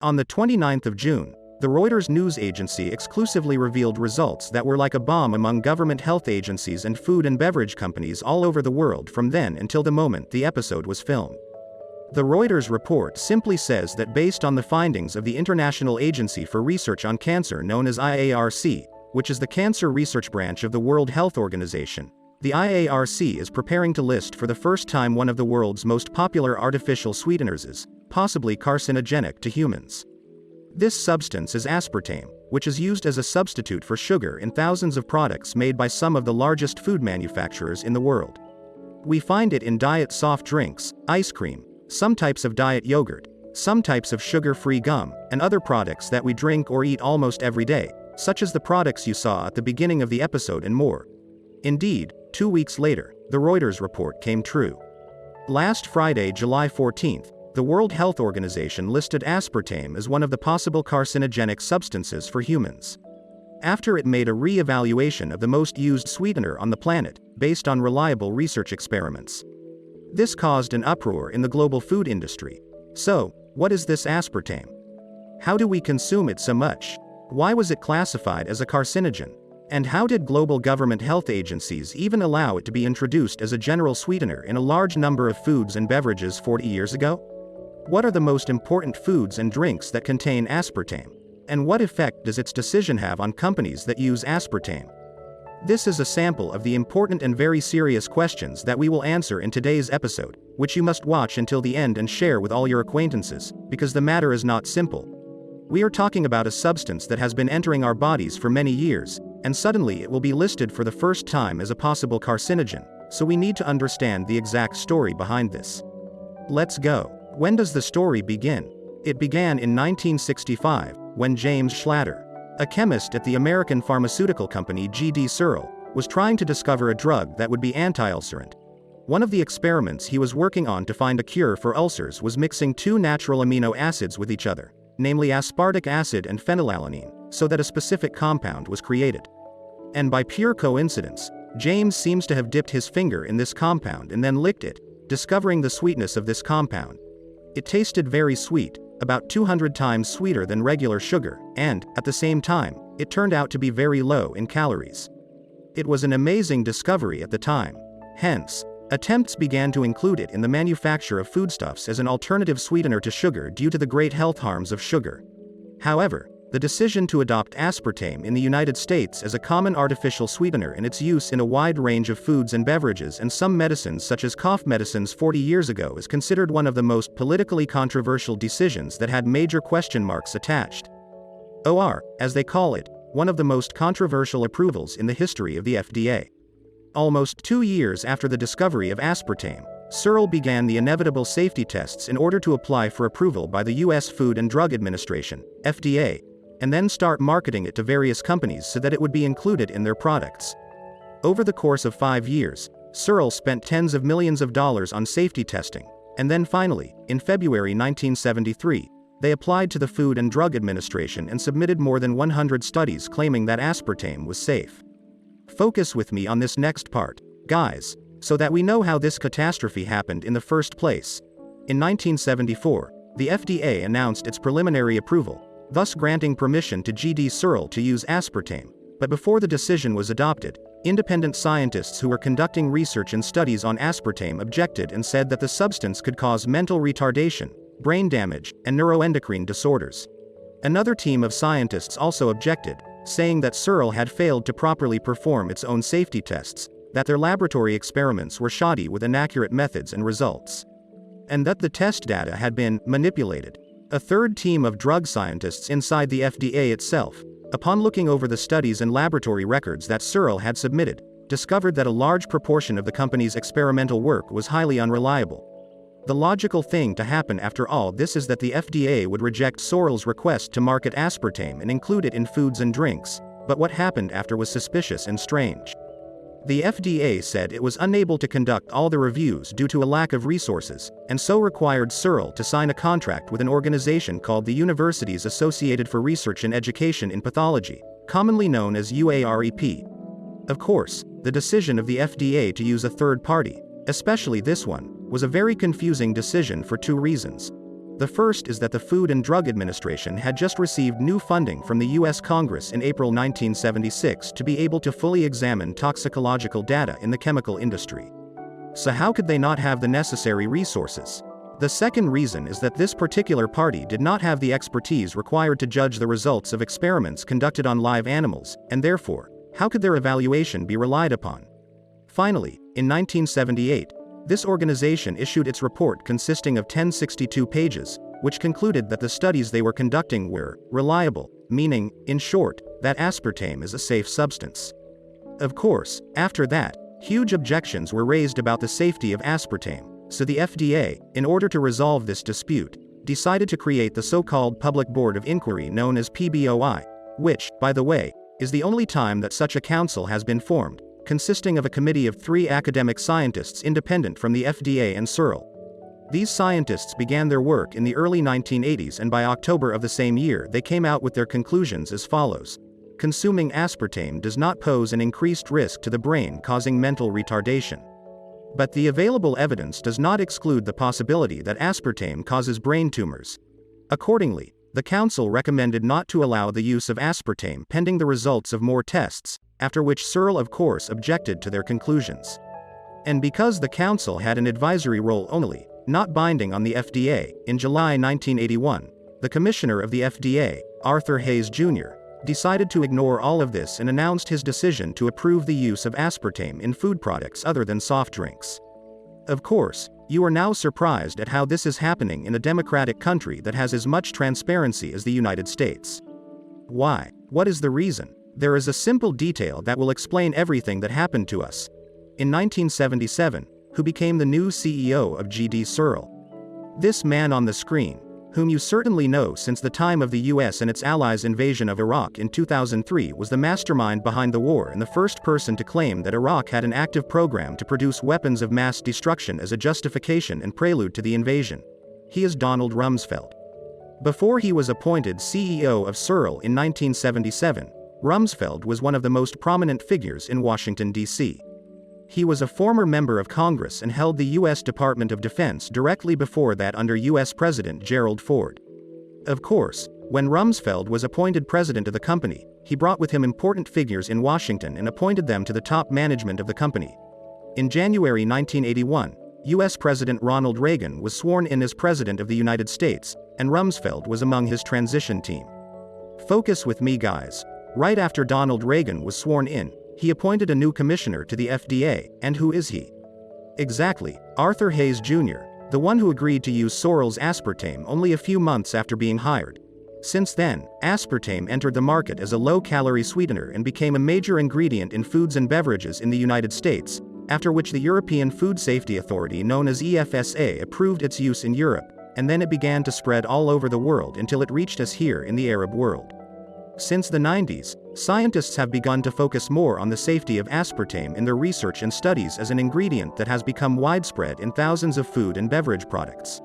On the 29th of June, the Reuters news agency exclusively revealed results that were like a bomb among government health agencies and food and beverage companies all over the world from then until the moment the episode was filmed. The Reuters report simply says that based on the findings of the International Agency for Research on Cancer known as IARC, which is the cancer research branch of the World Health Organization, the IARC is preparing to list for the first time one of the world's most popular artificial sweeteners as possibly carcinogenic to humans. This substance is aspartame, which is used as a substitute for sugar in thousands of products made by some of the largest food manufacturers in the world. We find it in diet soft drinks, ice cream, some types of diet yogurt, some types of sugar-free gum, and other products that we drink or eat almost every day, such as the products you saw at the beginning of the episode and more. Indeed, 2 weeks later, the Reuters report came true. Last Friday, July 14th, the World Health Organization listed aspartame as one of the possible carcinogenic substances for humans, after it made a re-evaluation of the most used sweetener on the planet, based on reliable research experiments. This caused an uproar in the global food industry. So, what is this aspartame? How do we consume it so much? Why was it classified as a carcinogen? And how did global government health agencies even allow it to be introduced as a general sweetener in a large number of foods and beverages 40 years ago? What are the most important foods and drinks that contain aspartame? And what effect does its decision have on companies that use aspartame? This is a sample of the important and very serious questions that we will answer in today's episode, which you must watch until the end and share with all your acquaintances, because the matter is not simple. We are talking about a substance that has been entering our bodies for many years, and suddenly it will be listed for the first time as a possible carcinogen, so we need to understand the exact story behind this. Let's go. When does the story begin? It began in 1965, when James Schlatter, a chemist at the American pharmaceutical company G.D. Searle, was trying to discover a drug that would be anti-ulcerant. One of the experiments he was working on to find a cure for ulcers was mixing two natural amino acids with each other, namely aspartic acid and phenylalanine, so that a specific compound was created. And by pure coincidence, James seems to have dipped his finger in this compound and then licked it, discovering the sweetness of this compound. It tasted very sweet, about 200 times sweeter than regular sugar, and, at the same time, it turned out to be very low in calories. It was an amazing discovery at the time. Hence, attempts began to include it in the manufacture of foodstuffs as an alternative sweetener to sugar due to the great health harms of sugar. However, the decision to adopt aspartame in the United States as a common artificial sweetener and its use in a wide range of foods and beverages and some medicines such as cough medicines 40 years ago is considered one of the most politically controversial decisions that had major question marks attached. OR, as they call it, one of the most controversial approvals in the history of the FDA. Almost 2 years after the discovery of aspartame, Searle began the inevitable safety tests in order to apply for approval by the U.S. Food and Drug Administration, FDA, and then start marketing it to various companies so that it would be included in their products. Over the course of 5 years, Searle spent tens of millions of dollars on safety testing, and then finally, in February 1973, they applied to the Food and Drug Administration and submitted more than 100 studies claiming that aspartame was safe. Focus with me on this next part, guys, so that we know how this catastrophe happened in the first place. In 1974, the FDA announced its preliminary approval, thus granting permission to G.D. Searle to use aspartame, but before the decision was adopted, independent scientists who were conducting research and studies on aspartame objected and said that the substance could cause mental retardation, brain damage, and neuroendocrine disorders. Another team of scientists also objected, saying that Searle had failed to properly perform its own safety tests, that their laboratory experiments were shoddy with inaccurate methods and results, and that the test data had been manipulated. A third team of drug scientists inside the FDA itself, upon looking over the studies and laboratory records that Searle had submitted, discovered that a large proportion of the company's experimental work was highly unreliable. The logical thing to happen after all this is that the FDA would reject Searle's request to market aspartame and include it in foods and drinks, but what happened after was suspicious and strange. The FDA said it was unable to conduct all the reviews due to a lack of resources, and so required Searle to sign a contract with an organization called the Universities Associated for Research and Education in Pathology, commonly known as UAREP. Of course, the decision of the FDA to use a third party, especially this one, was a very confusing decision for two reasons. The first is that the Food and Drug Administration had just received new funding from the U.S. Congress in April 1976 to be able to fully examine toxicological data in the chemical industry. So how could they not have the necessary resources? The second reason is that this particular party did not have the expertise required to judge the results of experiments conducted on live animals, and therefore, how could their evaluation be relied upon? Finally, in 1978, this organization issued its report consisting of 1062 pages, which concluded that the studies they were conducting were reliable, meaning, in short, that aspartame is a safe substance. Of course, after that, huge objections were raised about the safety of aspartame, so the FDA, in order to resolve this dispute, decided to create the so-called Public Board of Inquiry known as PBOI, which, by the way, is the only time that such a council has been formed, consisting of a committee of 3 academic scientists independent from the FDA and CERL. These scientists began their work in the early 1980s, and by October of the same year they came out with their conclusions as follows. Consuming aspartame does not pose an increased risk to the brain, causing mental retardation. But the available evidence does not exclude the possibility that aspartame causes brain tumors. Accordingly, the Council recommended not to allow the use of aspartame pending the results of more tests, after which CERL of course objected to their conclusions. And because the Council had an advisory role only, not binding on the FDA, in July 1981, the Commissioner of the FDA, Arthur Hayes Jr., decided to ignore all of this and announced his decision to approve the use of aspartame in food products other than soft drinks. Of course, you are now surprised at how this is happening in a democratic country that has as much transparency as the United States. Why? What is the reason? There is a simple detail that will explain everything that happened to us. In 1977, who became the new CEO of GD Searle? This man on the screen, whom you certainly know since the time of the US and its allies' invasion of Iraq in 2003, was the mastermind behind the war and the first person to claim that Iraq had an active program to produce weapons of mass destruction as a justification and prelude to the invasion. He is Donald Rumsfeld. Before he was appointed CEO of Searle in 1977, Rumsfeld was one of the most prominent figures in Washington, D.C. He was a former member of Congress and held the U.S. Department of Defense directly before that under U.S. President Gerald Ford. Of course, when Rumsfeld was appointed president of the company, he brought with him important figures in Washington and appointed them to the top management of the company. In January 1981, U.S. President Ronald Reagan was sworn in as President of the United States, and Rumsfeld was among his transition team. Focus with me, guys. Right after Donald Reagan was sworn in, he appointed a new commissioner to the FDA, and who is he? Exactly, Arthur Hayes Jr., the one who agreed to use Searle's aspartame only a few months after being hired. Since then, aspartame entered the market as a low-calorie sweetener and became a major ingredient in foods and beverages in the United States, after which the European Food Safety Authority known as EFSA approved its use in Europe, and then it began to spread all over the world until it reached us here in the Arab world. Since the 90s, scientists have begun to focus more on the safety of aspartame in their research and studies as an ingredient that has become widespread in thousands of food and beverage products.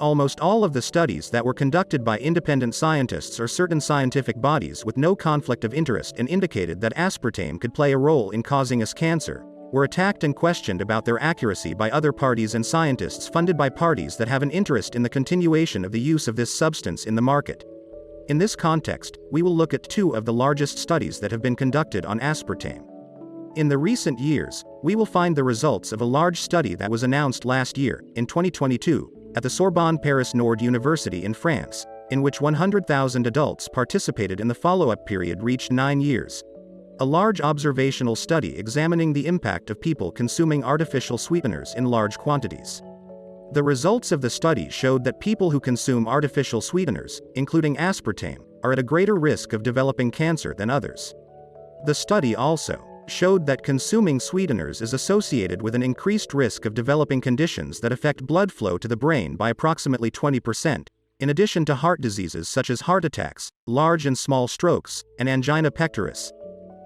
Almost all of the studies that were conducted by independent scientists or certain scientific bodies with no conflict of interest and indicated that aspartame could play a role in causing us cancer, were attacked and questioned about their accuracy by other parties and scientists funded by parties that have an interest in the continuation of the use of this substance in the market. In this context, we will look at 2 of the largest studies that have been conducted on aspartame. In the recent years, we will find the results of a large study that was announced last year, in 2022, at the Sorbonne Paris Nord University in France, in which 100,000 adults participated in the follow-up period reached 9 years. A large observational study examining the impact of people consuming artificial sweeteners in large quantities. The results of the study showed that people who consume artificial sweeteners, including aspartame, are at a greater risk of developing cancer than others. The study also showed that consuming sweeteners is associated with an increased risk of developing conditions that affect blood flow to the brain by approximately 20%, in addition to heart diseases such as heart attacks, large and small strokes, and angina pectoris.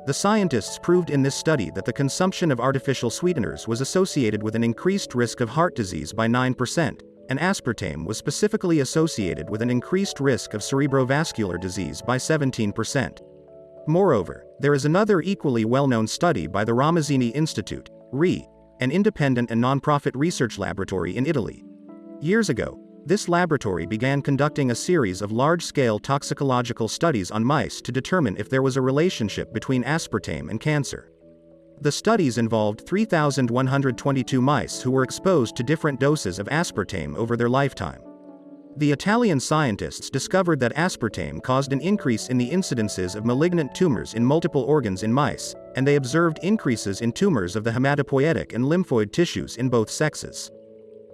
The scientists proved in this study that the consumption of artificial sweeteners was associated with an increased risk of heart disease by 9%, and aspartame was specifically associated with an increased risk of cerebrovascular disease by 17%. Moreover, there is another equally well-known study by the Ramazzini Institute, RI, an independent and non-profit research laboratory in Italy. Years ago, This laboratory began conducting a series of large-scale toxicological studies on mice to determine if there was a relationship between aspartame and cancer. The studies involved 3,122 mice who were exposed to different doses of aspartame over their lifetime. The Italian scientists discovered that aspartame caused an increase in the incidences of malignant tumors in multiple organs in mice, and they observed increases in tumors of the hematopoietic and lymphoid tissues in both sexes.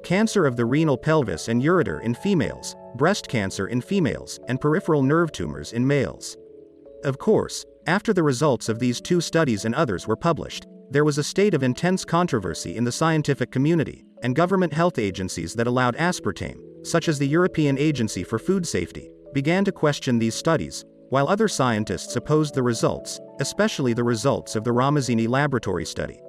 Cancer of the renal pelvis and ureter in females, breast cancer in females, and peripheral nerve tumors in males. Of course, after the results of these two studies and others were published, there was a state of intense controversy in the scientific community, and government health agencies that allowed aspartame, such as the European Agency for Food Safety, began to question these studies, while other scientists opposed the results, especially the results of the Ramazzini laboratory study.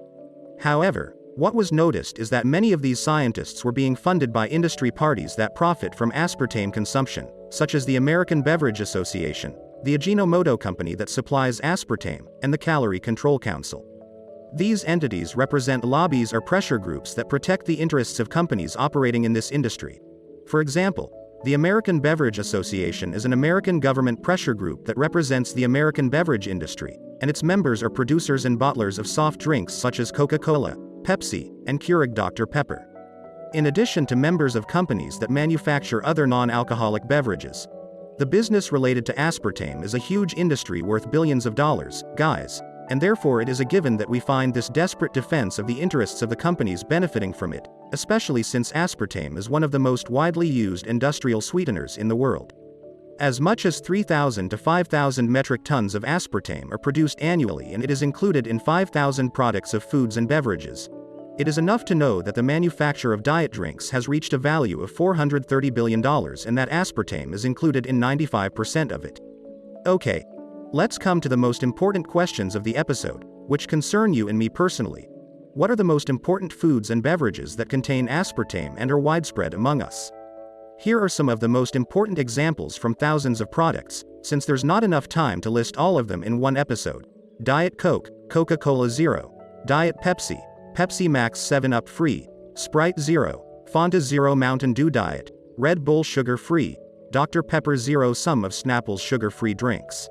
However, what was noticed is that many of these scientists were being funded by industry parties that profit from aspartame consumption, such as the American Beverage Association, the Ajinomoto company that supplies aspartame, and the Calorie Control Council. These entities represent lobbies or pressure groups that protect the interests of companies operating in this industry. For example, the American Beverage Association is an American government pressure group that represents the American beverage industry, and its members are producers and bottlers of soft drinks such as Coca-Cola, Pepsi, and Keurig Dr. Pepper. In addition to members of companies that manufacture other non-alcoholic beverages. The business related to aspartame is a huge industry worth billions of dollars, guys, and therefore it is a given that we find this desperate defense of the interests of the companies benefiting from it, especially since aspartame is one of the most widely used industrial sweeteners in the world. As much as 3,000 to 5,000 metric tons of aspartame are produced annually, and it is included in 5,000 products of foods and beverages. It is enough to know that the manufacture of diet drinks has reached a value of $430 billion and that aspartame is included in 95% of it. Okay. Let's come to the most important questions of the episode, which concern you and me personally. What are the most important foods and beverages that contain aspartame and are widespread among us? Here are some of the most important examples from thousands of products, since there's not enough time to list all of them in one episode. Diet Coke, Coca-Cola Zero. Diet Pepsi, Pepsi Max 7-Up Free, Sprite Zero, Fanta Zero Mountain Dew Diet, Red Bull Sugar Free, Dr. Pepper Zero. Some of Snapple's sugar-free drinks.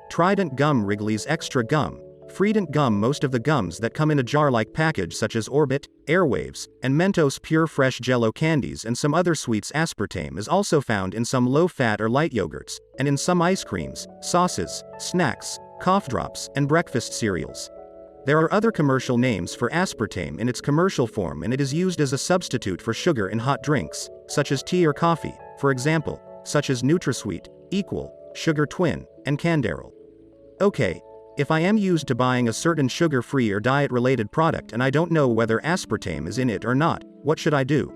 Trident Gum, Wrigley's Extra Gum, Freedent Gum. Most of the gums that come in a jar-like package such as Orbit, Airwaves, and Mentos Pure Fresh Jell-O candies and some other sweets. Aspartame is also found in some low-fat or light yogurts, and in some ice creams, sauces, snacks, cough drops, and breakfast cereals. There are other commercial names for aspartame in its commercial form, and it is used as a substitute for sugar in hot drinks, such as tea or coffee, for example, such as NutriSweet, Equal, Sugar Twin, and Canderel. Okay, if I am used to buying a certain sugar-free or diet-related product and I don't know whether aspartame is in it or not, what should I do?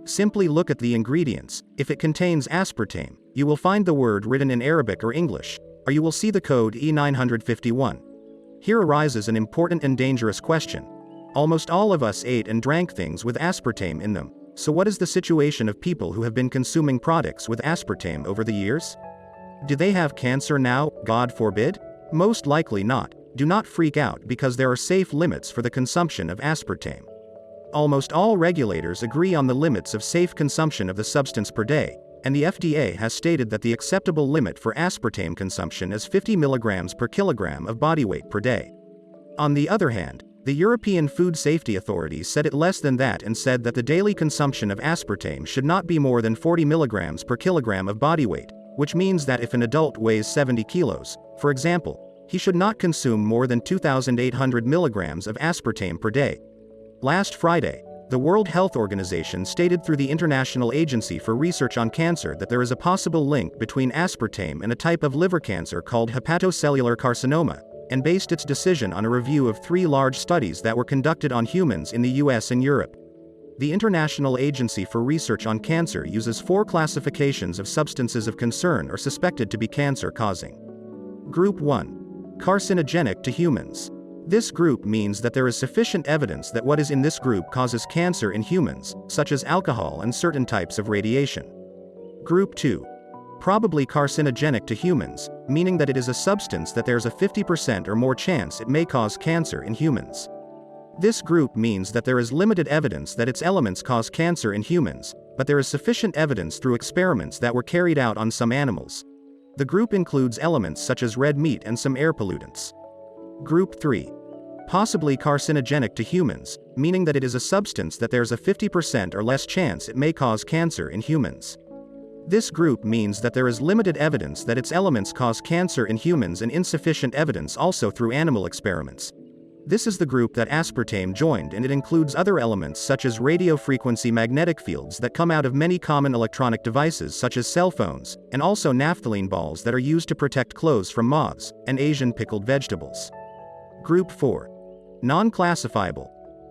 Simply look at the ingredients. If it contains aspartame, you will find the word written in Arabic or English, or you will see the code E951. Here arises an important and dangerous question. Almost all of us ate and drank things with aspartame in them, so what is the situation of people who have been consuming products with aspartame over the years? Do they have cancer now, God forbid? Most likely not. Do not freak out because there are safe limits for the consumption of aspartame. Almost all regulators agree on the limits of safe consumption of the substance per day, and the FDA has stated that the acceptable limit for aspartame consumption is 50 mg per kilogram of body weight per day. On the other hand, the European Food Safety Authority said it less than that and said that the daily consumption of aspartame should not be more than 40 mg per kilogram of body weight, which means that if an adult weighs 70 kilos, for example, he should not consume more than 2,800 milligrams of aspartame per day. Last Friday, the World Health Organization stated through the International Agency for Research on Cancer that there is a possible link between aspartame and a type of liver cancer called hepatocellular carcinoma, and based its decision on a review of 3 large studies that were conducted on humans in the US and Europe. The International Agency for Research on Cancer uses 4 classifications of substances of concern or suspected to be cancer-causing. Group 1. Carcinogenic to humans. This group means that there is sufficient evidence that what is in this group causes cancer in humans, such as alcohol and certain types of radiation. Group 2. Probably carcinogenic to humans, meaning that it is a substance that there's a 50% or more chance it may cause cancer in humans. This group means that there is limited evidence that its elements cause cancer in humans, but there is sufficient evidence through experiments that were carried out on some animals. The group includes elements such as red meat and some air pollutants. Group 3. Possibly carcinogenic to humans, meaning that it is a substance that there's a 50% or less chance it may cause cancer in humans. This group means that there is limited evidence that its elements cause cancer in humans and insufficient evidence also through animal experiments. This is the group that aspartame joined, and it includes other elements such as radiofrequency magnetic fields that come out of many common electronic devices such as cell phones, and also naphthalene balls that are used to protect clothes from moths, and Asian pickled vegetables. Group 4. Non-classifiable.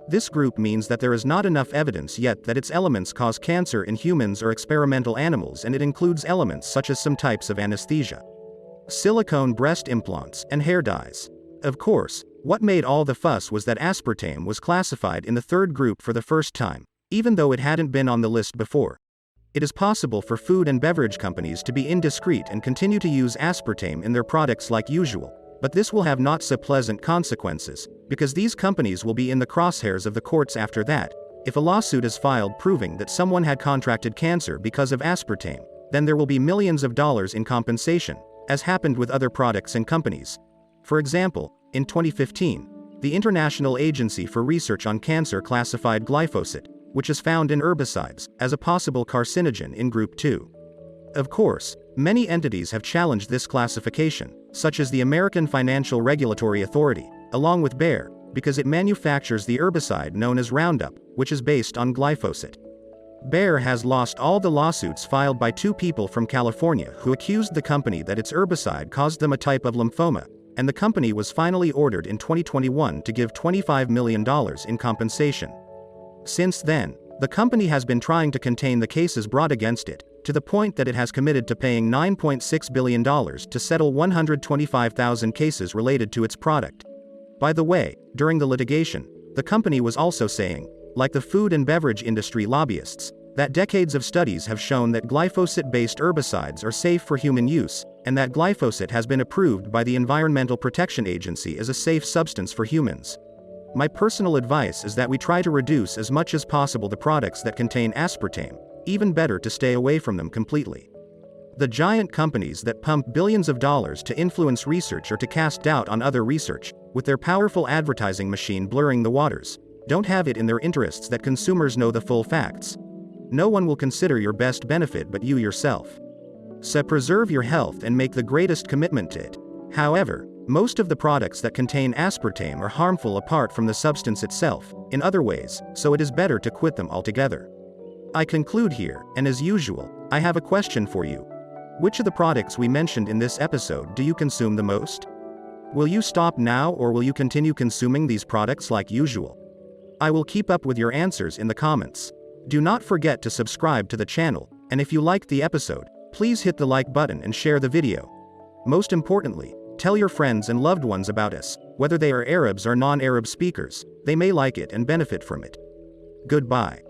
This group means that there is not enough evidence yet that its elements cause cancer in humans or experimental animals, and it includes elements such as some types of anesthesia, silicone breast implants, and hair dyes. Of course, what made all the fuss was that aspartame was classified in the third group for the first time, even though it hadn't been on the list before. It is possible for food and beverage companies to be indiscreet and continue to use aspartame in their products like usual, but this will have not so pleasant consequences, because these companies will be in the crosshairs of the courts after that. If a lawsuit is filed proving that someone had contracted cancer because of aspartame, then there will be millions of dollars in compensation, as happened with other products and companies. For example, in 2015, the International Agency for Research on Cancer classified glyphosate, which is found in herbicides, as a possible carcinogen in Group 2. Of course, many entities have challenged this classification, such as the American Financial Regulatory Authority, along with Bayer, because it manufactures the herbicide known as Roundup, which is based on glyphosate. Bayer has lost all the lawsuits filed by two people from California who accused the company that its herbicide caused them a type of lymphoma, and the company was finally ordered in 2021 to give $25 million in compensation. Since then, the company has been trying to contain the cases brought against it, to the point that it has committed to paying $9.6 billion to settle 125,000 cases related to its product. By the way, during the litigation, the company was also saying, like the food and beverage industry lobbyists, that decades of studies have shown that glyphosate-based herbicides are safe for human use, and that glyphosate has been approved by the Environmental Protection Agency as a safe substance for humans. My personal advice is that we try to reduce as much as possible the products that contain aspartame, even better to stay away from them completely. The giant companies that pump billions of dollars to influence research or to cast doubt on other research, with their powerful advertising machine blurring the waters, don't have it in their interests that consumers know the full facts. No one will consider your best benefit but you yourself. So preserve your health and make the greatest commitment to it. However, most of the products that contain aspartame are harmful apart from the substance itself, in other ways, so it is better to quit them altogether. I conclude here, and as usual, I have a question for you. Which of the products we mentioned in this episode do you consume the most? Will you stop now, or will you continue consuming these products like usual? I will keep up with your answers in the comments. Do not forget to subscribe to the channel, and if you liked the episode, please hit the like button and share the video. Most importantly, tell your friends and loved ones about us, whether they are Arabs or non-Arab speakers. They may like it and benefit from it. Goodbye.